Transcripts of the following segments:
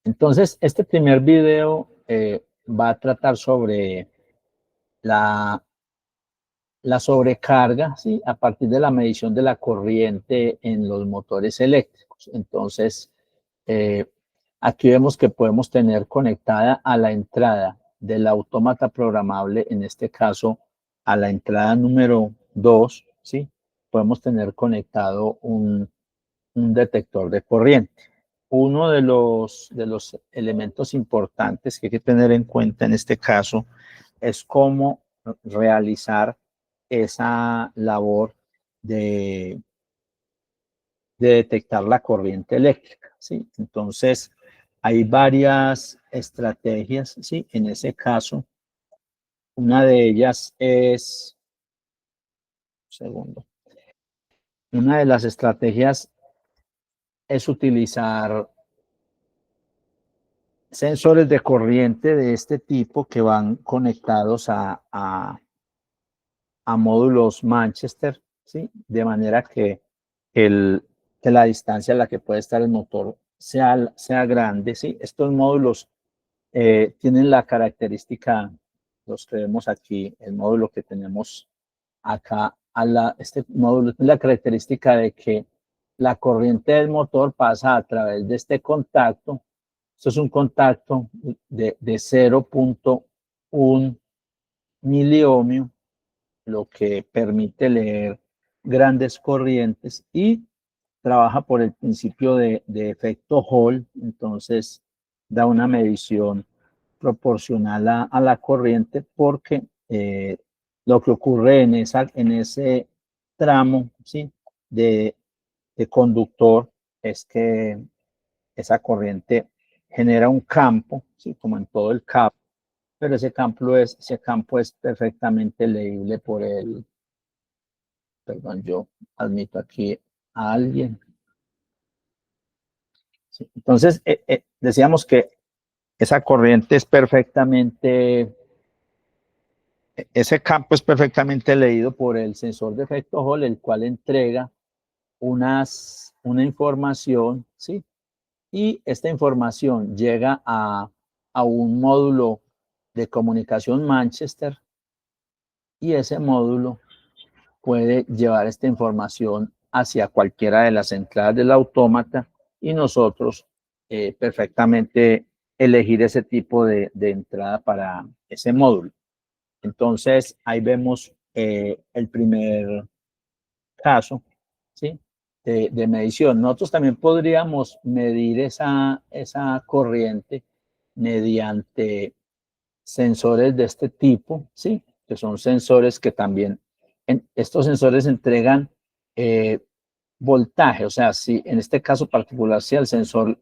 Entonces, este primer video va a tratar sobre la sobrecarga, ¿sí? A partir de la medición de la corriente en los motores eléctricos. Entonces, aquí vemos que podemos tener conectada a la entrada del autómata programable, en este caso a la entrada número 2, ¿sí? Podemos tener conectado un detector de corriente. Uno de los elementos importantes que hay que tener en cuenta en este caso es cómo realizar esa labor de detectar la corriente eléctrica, ¿sí? Entonces, hay varias estrategias, ¿sí? En ese caso, una de ellas es, segundo, una de las estrategias es utilizar sensores de corriente de este tipo que van conectados a módulos Manchester, ¿sí? De manera que, que la distancia a la que puede estar el motor sea grande, ¿sí? Estos módulos tienen la característica, los que vemos aquí, el módulo que tenemos acá, este módulo tiene la característica de que la corriente del motor pasa a través de este contacto. Esto es un contacto de 0.1 miliohmio, lo que permite leer grandes corrientes y trabaja por el principio de efecto Hall. Entonces da una medición proporcional a la corriente, porque lo que ocurre en ese tramo, ¿sí? de conductor es que esa corriente genera un campo, ¿sí? Como en todo el cable, pero ese campo es perfectamente leíble por el, perdón, yo admito aquí a alguien. Sí. Entonces, decíamos que esa corriente es perfectamente, ese campo es perfectamente leído por el sensor de efecto Hall, el cual entrega una información, ¿sí? Y esta información llega a un módulo de comunicación Manchester, y ese módulo puede llevar esta información hacia cualquiera de las entradas del autómata y nosotros perfectamente elegir ese tipo de entrada para ese módulo. Entonces, ahí vemos el primer caso, ¿sí? de medición. Nosotros también podríamos medir esa corriente mediante sensores de este tipo, ¿sí? Que son sensores que también, estos sensores entregan voltaje. O sea, si en este caso particular, si al sensor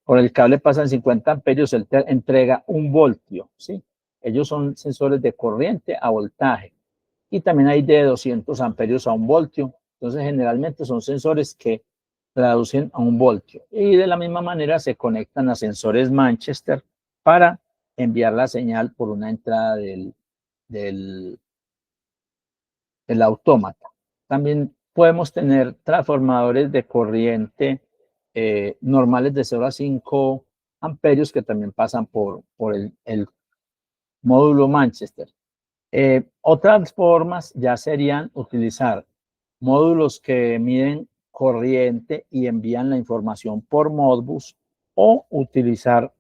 por el cable pasan 50 amperios, él te entrega 1 voltio, ¿sí? Ellos son sensores de corriente a voltaje. Y también hay de 200 amperios a 1 voltio. Entonces, generalmente son sensores que traducen a 1 voltio. Y de la misma manera se conectan a sensores Manchester para enviar la señal por una entrada del autómata. También podemos tener transformadores de corriente normales de 0 a 5 amperios que también pasan por el módulo Manchester. Otras formas ya serían utilizar módulos que miden corriente y envían la información por Modbus, o utilizar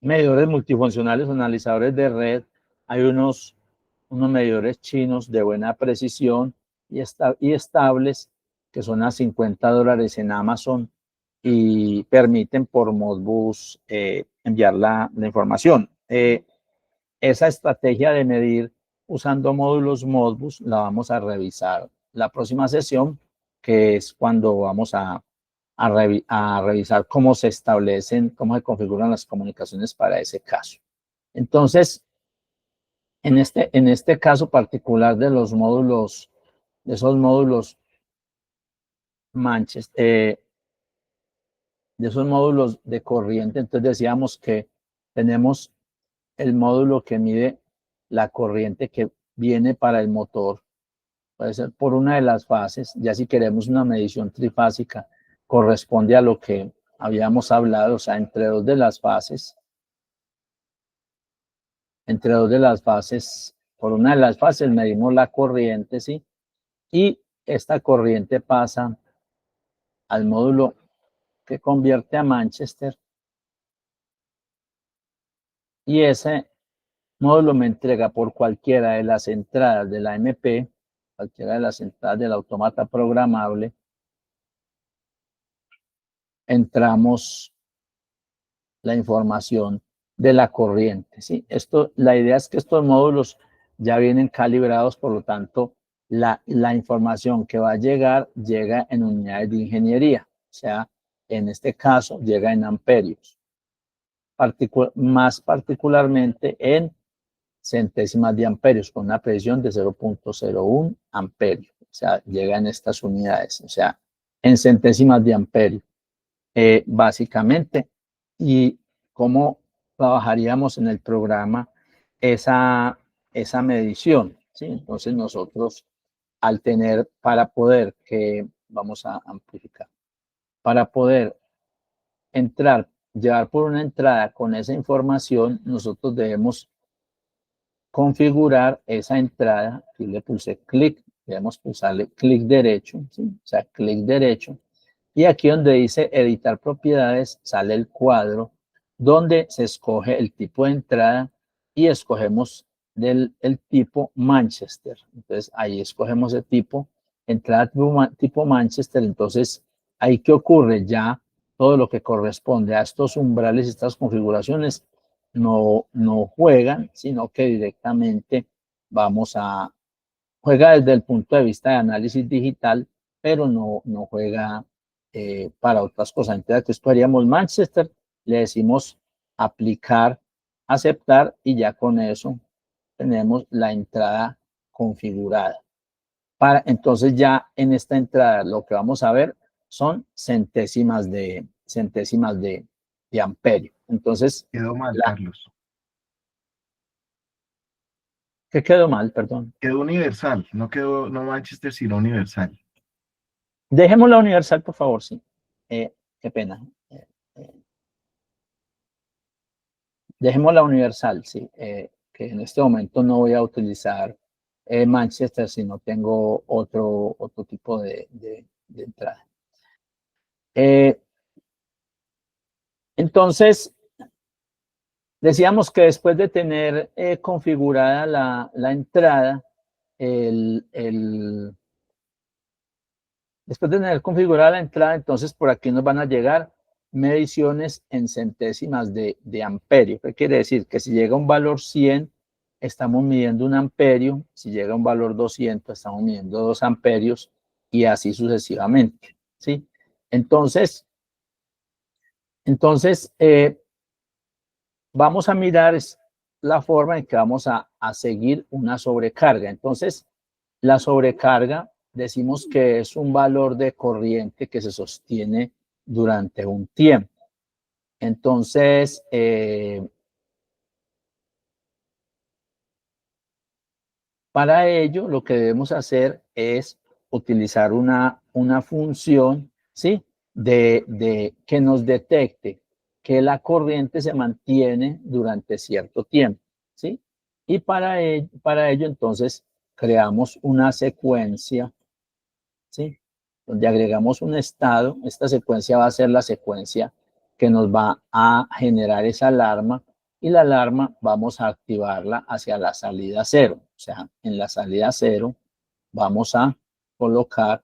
medidores multifuncionales o analizadores de red. Hay unos medidores chinos de buena precisión y estables, que son a $50 en Amazon, y permiten por Modbus enviar la información. Esa estrategia de medir usando módulos Modbus la vamos a revisar la próxima sesión, que es cuando vamos a revisar cómo se establecen, cómo se configuran las comunicaciones para ese caso. Entonces, en este caso particular de los módulos, de esos módulos Manchester, de esos módulos de corriente, entonces decíamos que tenemos el módulo que mide la corriente que viene para el motor. Puede ser por una de las fases. Ya si queremos una medición trifásica, corresponde a lo que habíamos hablado, o sea, entre dos de las fases, por una de las fases medimos la corriente, ¿sí? Y esta corriente pasa al módulo que convierte a Manchester, y ese módulo me entrega por cualquiera de las entradas de la MP, cualquiera de las entradas del autómata programable, entramos la información de la corriente, ¿sí? La idea es que estos módulos ya vienen calibrados, por lo tanto, la información que va a llegar llega en unidades de ingeniería, o sea, en este caso llega en amperios, más particularmente en centésimas de amperios, con una precisión de 0.01 amperios, o sea, llega en estas unidades, o sea, en centésimas de amperios, básicamente. Y cómo trabajaríamos en el programa esa medición, ¿sí? Entonces nosotros, al tener, para poder que, vamos a amplificar, para poder llevar por una entrada con esa información, nosotros debemos configurar esa entrada. Aquí le puse clic, debemos pulsarle clic derecho, ¿sí? O sea, clic derecho. Y aquí donde dice editar propiedades, sale el cuadro donde se escoge el tipo de entrada y escogemos el tipo Manchester. Entonces ahí escogemos el tipo, entrada tipo Manchester. Entonces ahí, ¿qué ocurre? Ya todo lo que corresponde a estos umbrales y estas configuraciones no juegan, sino que directamente juega desde el punto de vista de análisis digital, pero no juega para otras cosas. Entonces, aquí escogeríamos Manchester, le decimos aplicar, aceptar, y ya con eso tenemos la entrada configurada. Entonces ya en esta entrada lo que vamos a ver son centésimas de amperio. Entonces, quedó mal, Carlos. ¿qué quedó mal? Perdón. Quedó universal, no quedó no Manchester, sino universal. Dejemos la universal, por favor, sí. Qué pena. Dejemos la universal, sí. Que en este momento no voy a utilizar Manchester, sino tengo otro tipo de entrada. Entonces, decíamos que después de tener configurada la entrada, después de tener configurada la entrada, entonces por aquí nos van a llegar mediciones en centésimas de amperio. ¿Qué quiere decir? Que si llega un valor 100, estamos midiendo un amperio. Si llega un valor 200, estamos midiendo 2 amperios, y así sucesivamente, ¿sí? Entonces vamos a mirar la forma en que vamos a seguir una sobrecarga. Entonces, la sobrecarga decimos que es un valor de corriente que se sostiene durante un tiempo. Entonces, para ello lo que debemos hacer es utilizar una función, ¿sí? Que nos detecte que la corriente se mantiene durante cierto tiempo, ¿sí? Y para ello entonces creamos una secuencia, ¿sí? Donde agregamos un estado. Esta secuencia va a ser la secuencia que nos va a generar esa alarma, y la alarma vamos a activarla hacia la salida 0. O sea, en la salida 0 vamos a colocar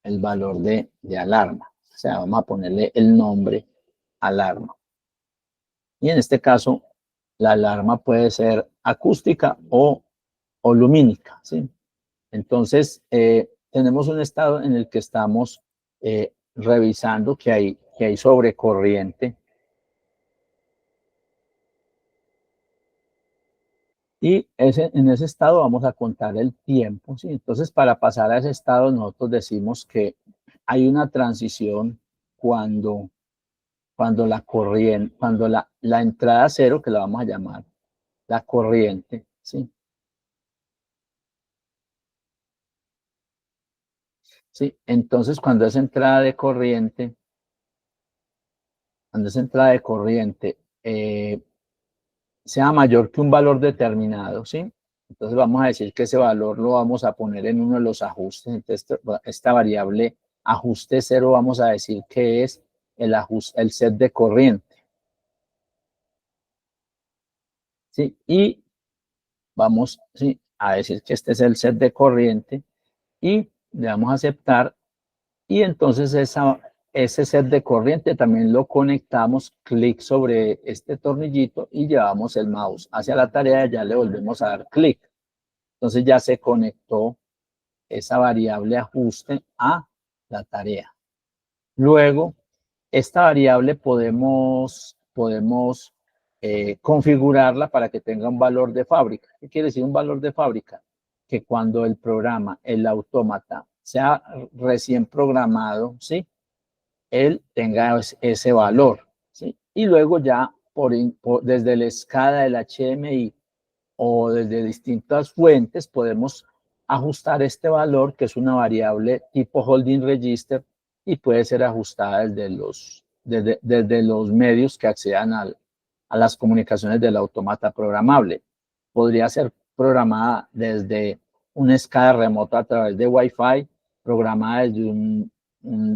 el valor de alarma. O sea, vamos a ponerle el nombre alarma. Y en este caso, la alarma puede ser acústica o lumínica, ¿sí? Entonces, tenemos un estado en el que estamos revisando que hay sobrecorriente, y en ese estado vamos a contar el tiempo, ¿sí? Entonces, para pasar a ese estado, nosotros decimos que hay una transición cuando la corriente, cuando la entrada 0, que la vamos a llamar la corriente, ¿sí? ¿sí? Entonces, cuando es entrada de corriente, sea mayor que un valor determinado, ¿sí? Entonces vamos a decir que ese valor lo vamos a poner en uno de los ajustes. Entonces, esta variable ajuste 0 vamos a decir que es el set de corriente, ¿sí? Y vamos, ¿sí?, a decir que este es el set de corriente y le vamos a aceptar, y entonces ese set de corriente también lo conectamos, clic sobre este tornillito y llevamos el mouse hacia la tarea y ya le volvemos a dar clic. Entonces ya se conectó esa variable ajuste a la tarea. Luego, esta variable podemos configurarla para que tenga un valor de fábrica. ¿Qué quiere decir un valor de fábrica? Que cuando el programa, el autómata, sea recién programado, ¿sí?, él tenga ese valor, ¿sí? Y luego ya desde el SCADA del HMI o desde distintas fuentes podemos ajustar este valor, que es una variable tipo holding register, y puede ser ajustada desde los medios que accedan a las comunicaciones del autómata programable. Podría ser programada desde un SCADA remoto a través de Wi-Fi, programada desde un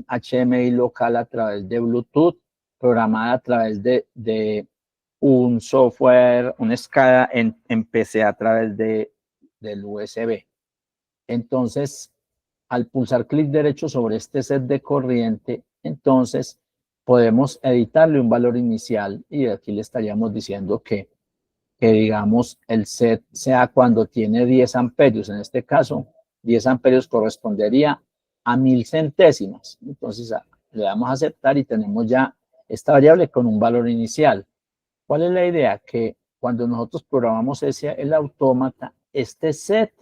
HMI local a través de Bluetooth, programada a través de un software, un SCADA en PC a través del USB. Entonces, al pulsar clic derecho sobre este set de corriente, entonces podemos editarle un valor inicial y aquí le estaríamos diciendo que digamos el set sea cuando tiene 10 amperios. En este caso, 10 amperios correspondería a 1000 centésimas. Entonces le damos a aceptar y tenemos ya esta variable con un valor inicial. ¿Cuál es la idea? Que cuando nosotros programamos el autómata, este set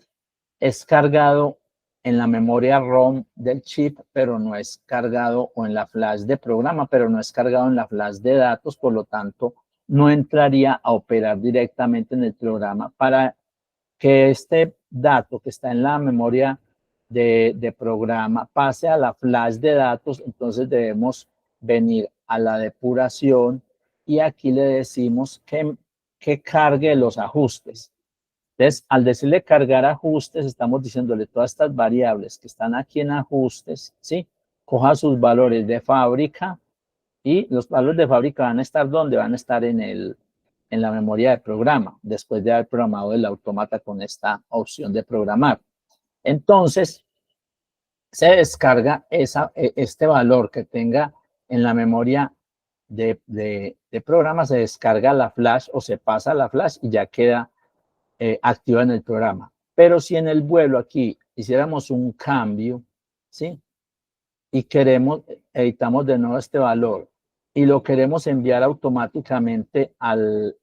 es cargado en la memoria ROM del chip, pero no es cargado, o en la flash de programa, pero no es cargado en la flash de datos, por lo tanto, no entraría a operar directamente en el programa. Para que este dato que está en la memoria de programa pase a la flash de datos, entonces debemos venir a la depuración y aquí le decimos que cargue los ajustes. Entonces, al decirle cargar ajustes, estamos diciéndole todas estas variables que están aquí en ajustes, ¿sí?, coja sus valores de fábrica, y los valores de fábrica van a estar ¿dónde? Van a estar en la memoria de programa, después de haber programado el autómata con esta opción de programar. Entonces, se descarga este valor que tenga en la memoria de programa, se descarga la flash o se pasa a la flash y ya queda activa en el programa. Pero si en el vuelo aquí hiciéramos un cambio, ¿sí?, y editamos de nuevo este valor y lo queremos enviar automáticamente al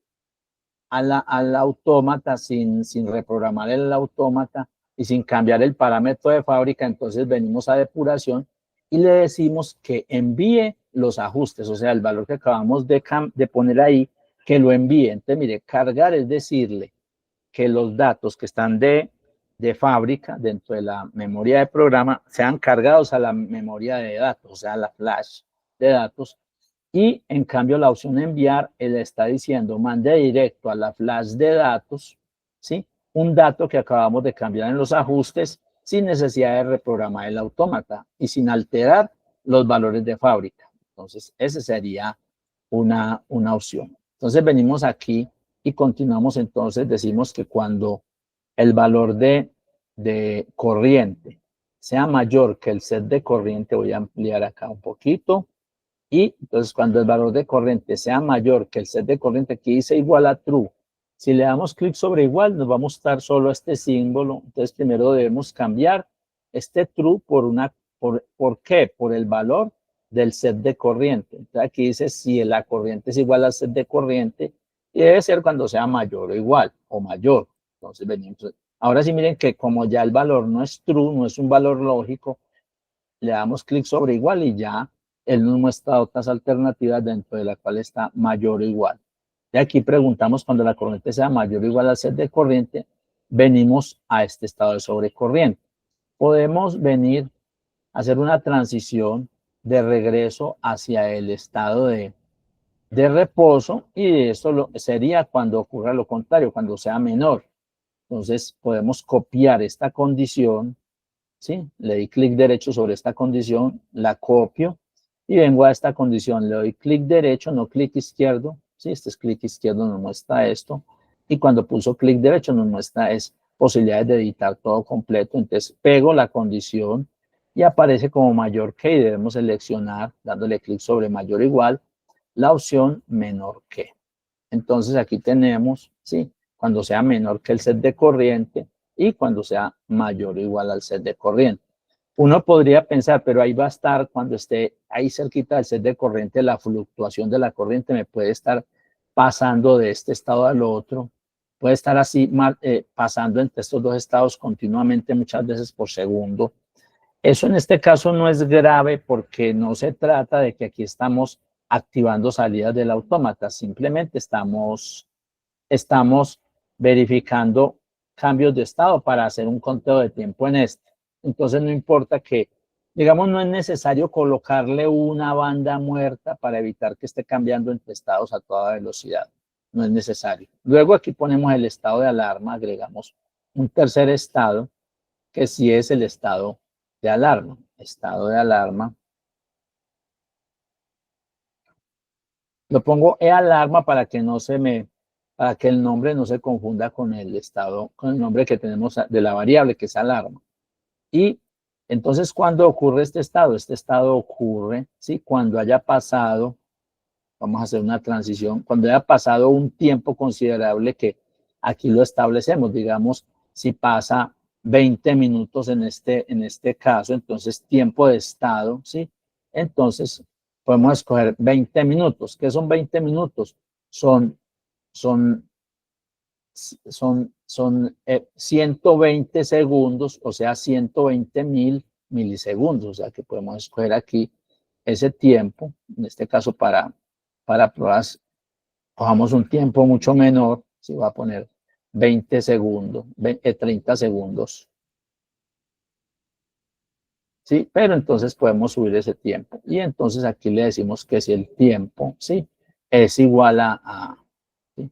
autómata sin reprogramar el autómata y sin cambiar el parámetro de fábrica, entonces venimos a depuración y le decimos que envíe los ajustes, o sea, el valor que acabamos de poner ahí, que lo envíe. Entonces, mire, cargar es decirle que los datos que están de fábrica dentro de la memoria de programa sean cargados a la memoria de datos, o sea, a la flash de datos. Y en cambio la opción enviar, él está diciendo, mande directo a la flash de datos, ¿sí?, un dato que acabamos de cambiar en los ajustes sin necesidad de reprogramar el autómata y sin alterar los valores de fábrica. Entonces, esa sería una opción. Entonces, venimos aquí y continuamos. Entonces, decimos que cuando el valor de corriente sea mayor que el set de corriente, voy a ampliar acá un poquito, y entonces cuando el valor de corriente sea mayor que el set de corriente, aquí dice igual a true. Si le damos clic sobre igual, nos va a mostrar solo este símbolo. Entonces primero debemos cambiar este true ¿por qué? Por el valor del set de corriente. Entonces aquí dice si la corriente es igual al set de corriente, y debe ser cuando sea mayor o igual, o mayor. Entonces venimos. Ahora sí, miren que como ya el valor no es true, no es un valor lógico, le damos clic sobre igual y ya él nos muestra otras alternativas dentro de la cual está mayor o igual. Y aquí preguntamos cuando la corriente sea mayor o igual al set de corriente, venimos a este estado de sobrecorriente. Podemos venir hacer una transición de regreso hacia el estado de reposo, y esto sería cuando ocurra lo contrario, cuando sea menor. Entonces podemos copiar esta condición, ¿sí? Le doy clic derecho sobre esta condición, la copio y vengo a esta condición, le doy clic derecho, no clic izquierdo, ¿sí? Este es clic izquierdo, nos muestra esto, y cuando pulso clic derecho nos muestra es posibilidades de editar todo completo. Entonces pego la condición y aparece como mayor que, y debemos seleccionar, dándole clic sobre mayor o igual, la opción menor que. Entonces aquí tenemos, ¿sí? Cuando sea menor que el set de corriente y cuando sea mayor o igual al set de corriente. Uno podría pensar, pero ahí va a estar, cuando esté ahí cerquita del set de corriente, la fluctuación de la corriente me puede estar pasando de este estado al otro, puede estar así pasando entre estos dos estados continuamente, muchas veces por segundo. Eso en este caso no es grave porque no se trata de que aquí estamos activando salidas del autómata, simplemente estamos verificando cambios de estado para hacer un conteo de tiempo en este. Entonces no importa que, digamos, no es necesario colocarle una banda muerta para evitar que esté cambiando entre estados a toda velocidad. No es necesario. Luego aquí ponemos el estado de alarma, agregamos un tercer estado, que sí es el estado de alarma. Estado de alarma. Lo pongo alarma para que para que el nombre no se confunda con el estado, con el nombre que tenemos de la variable, que es alarma. Y entonces, ¿cuándo ocurre este estado? Este estado ocurre, ¿sí? Cuando haya pasado, vamos a hacer una transición, cuando haya pasado un tiempo considerable, que aquí lo establecemos, digamos, si pasa 20 minutos en este caso, entonces tiempo de estado, ¿sí? Entonces podemos escoger 20 minutos. ¿Qué son 20 minutos? Son, son, son 120 segundos, o sea, 120.000 milisegundos, o sea que podemos escoger aquí ese tiempo, en este caso para pruebas, cojamos un tiempo mucho menor, si va a poner 20 segundos, 30 segundos. ¿Sí? Pero entonces podemos subir ese tiempo. Y entonces aquí le decimos que si el tiempo, ¿sí? Es igual ¿sí?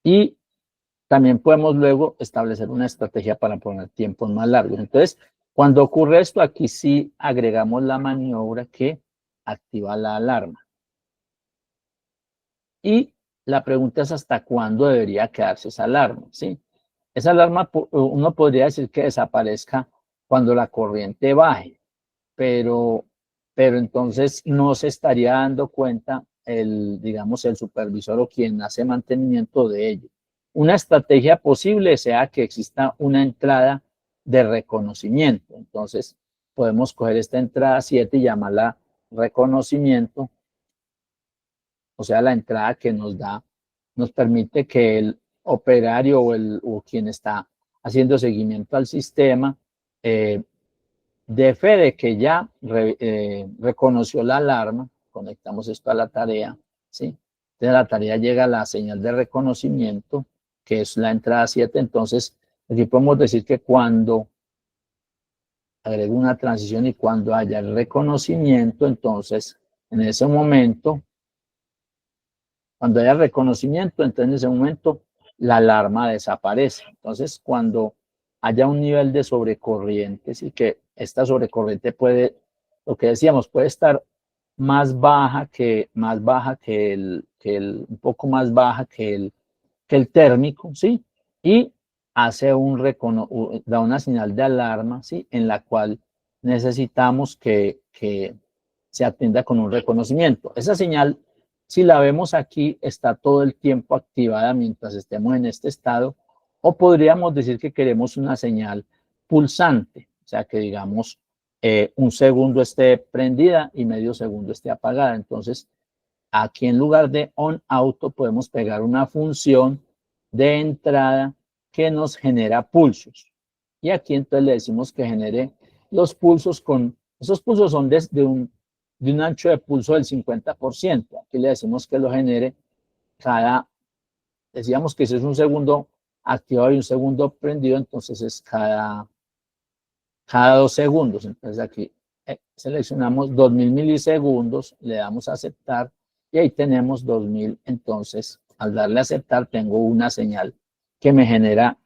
Y también podemos luego establecer una estrategia para poner tiempos más largos. Entonces, cuando ocurre esto, aquí sí agregamos la maniobra que activa la alarma. Y la pregunta es hasta cuándo debería quedarse esa alarma, ¿sí? Esa alarma uno podría decir que desaparezca cuando la corriente baje, pero entonces no se estaría dando cuenta digamos, el supervisor o quien hace mantenimiento de ello. Una estrategia posible sea que exista una entrada de reconocimiento. Entonces podemos coger esta entrada 7 y llamarla reconocimiento, o sea, la entrada que nos permite que el operario o quien está haciendo seguimiento al sistema dé fe de que ya reconoció la alarma. Conectamos esto a la tarea, ¿sí? Entonces la tarea llega a la señal de reconocimiento, que es la entrada 7. Entonces, aquí podemos decir que cuando agrego una transición y cuando haya el reconocimiento, entonces en ese momento, cuando haya reconocimiento, entonces en ese momento la alarma desaparece. Entonces, cuando haya un nivel de sobrecorriente, sí, que esta sobrecorriente puede, lo que decíamos, puede estar un poco más baja que el térmico, ¿sí? Y hace da una señal de alarma, ¿sí? En la cual necesitamos que se atienda con un reconocimiento. Esa señal, si la vemos aquí, está todo el tiempo activada mientras estemos en este estado, o podríamos decir que queremos una señal pulsante, o sea, que digamos un segundo esté prendida y medio segundo esté apagada. Entonces, aquí en lugar de on auto podemos pegar una función de entrada que nos genera pulsos. Y aquí entonces le decimos que genere los pulsos esos pulsos son de un ancho de pulso del 50%. Aquí le decimos que lo genere decíamos que si es un segundo activado y un segundo prendido, entonces es cada cada 2 segundos. Entonces aquí seleccionamos 2000 milisegundos, le damos a aceptar y ahí tenemos 2000. Entonces, al darle a aceptar, tengo una señal que me genera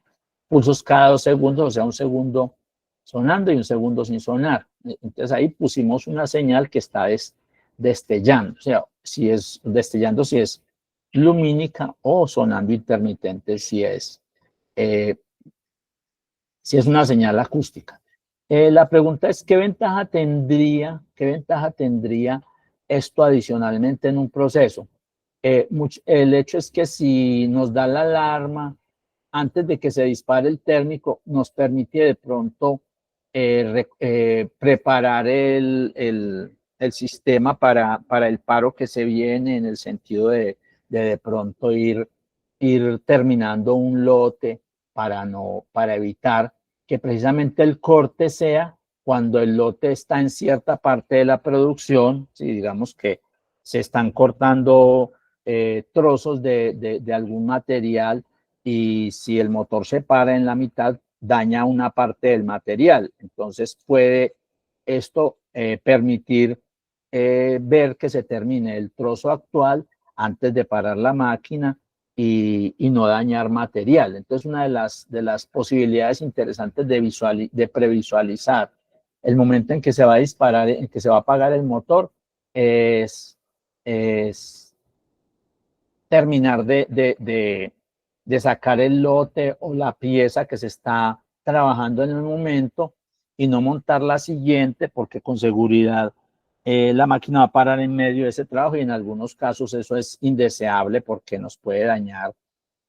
pulsos cada 2 segundos, o sea, un segundo sonando y un segundo sin sonar. Entonces ahí pusimos una señal que está destellando, o sea, si es destellando, si es lumínica, o sonando intermitente, si es una señal acústica. La pregunta es, ¿qué ventaja tendría esto adicionalmente en un proceso? El hecho es que si nos da la alarma antes de que se dispare el térmico, nos permite de pronto preparar el sistema para el paro que se viene, en el sentido de pronto ir terminando un lote para evitar que precisamente el corte sea cuando el lote está en cierta parte de la producción, si digamos que se están cortando trozos de algún material, y si el motor se para en la mitad, daña una parte del material. Entonces puede esto permitir ver que se termine el trozo actual antes de parar la máquina y no dañar material. Entonces, una de las posibilidades interesantes de previsualizar el momento en que se va a disparar, en que se va a apagar el motor, es terminar de sacar el lote o la pieza que se está trabajando en el momento y no montar la siguiente, porque con seguridad la máquina va a parar en medio de ese trabajo, y en algunos casos eso es indeseable porque nos puede dañar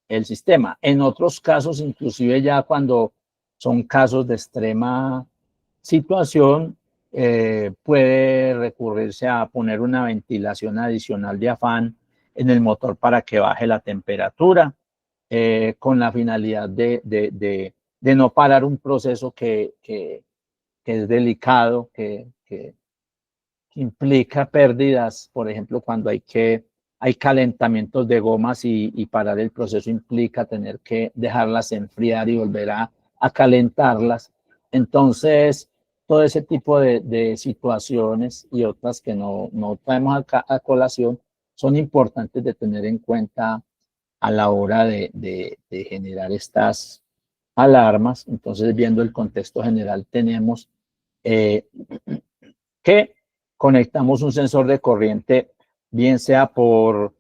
el sistema. En otros casos, inclusive ya cuando son casos de extrema situación, puede recurrirse a poner una ventilación adicional de afán en el motor para que baje la temperatura, con la finalidad de no parar un proceso que es delicado, que implica pérdidas. Por ejemplo, cuando hay calentamientos de gomas, y parar el proceso implica tener que dejarlas enfriar y volver a calentarlas. Entonces, todo ese tipo de situaciones y otras que no traemos a colación son importantes de tener en cuenta a la hora de generar estas alarmas. Entonces, viendo el contexto general, tenemos que conectamos un sensor de corriente, bien sea por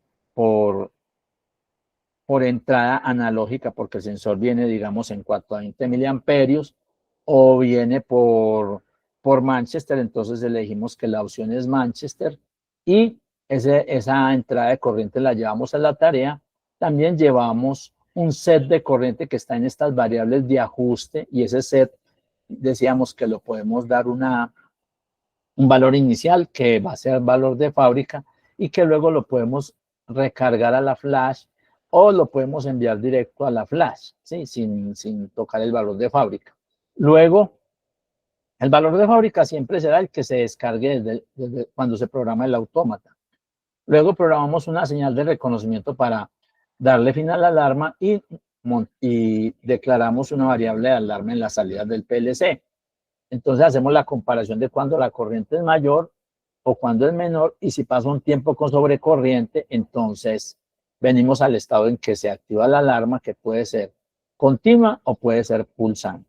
entrada analógica, porque el sensor viene, digamos, en 420 miliamperios, o viene por Manchester. Entonces elegimos que la opción es Manchester, y esa entrada de corriente la llevamos a la tarea. También llevamos un set de corriente que está en estas variables de ajuste, y ese set decíamos que lo podemos dar un valor inicial que va a ser valor de fábrica, y que luego lo podemos recargar a la flash, o lo podemos enviar directo a la flash, ¿sí? sin tocar el valor de fábrica. Luego, el valor de fábrica siempre será el que se descargue desde cuando se programa el autómata. Luego programamos una señal de reconocimiento para darle fin a la alarma, y declaramos una variable de alarma en las salidas del PLC. Entonces hacemos la comparación de cuando la corriente es mayor o cuando es menor, y si pasa un tiempo con sobrecorriente, entonces venimos al estado en que se activa la alarma, que puede ser continua o puede ser pulsante.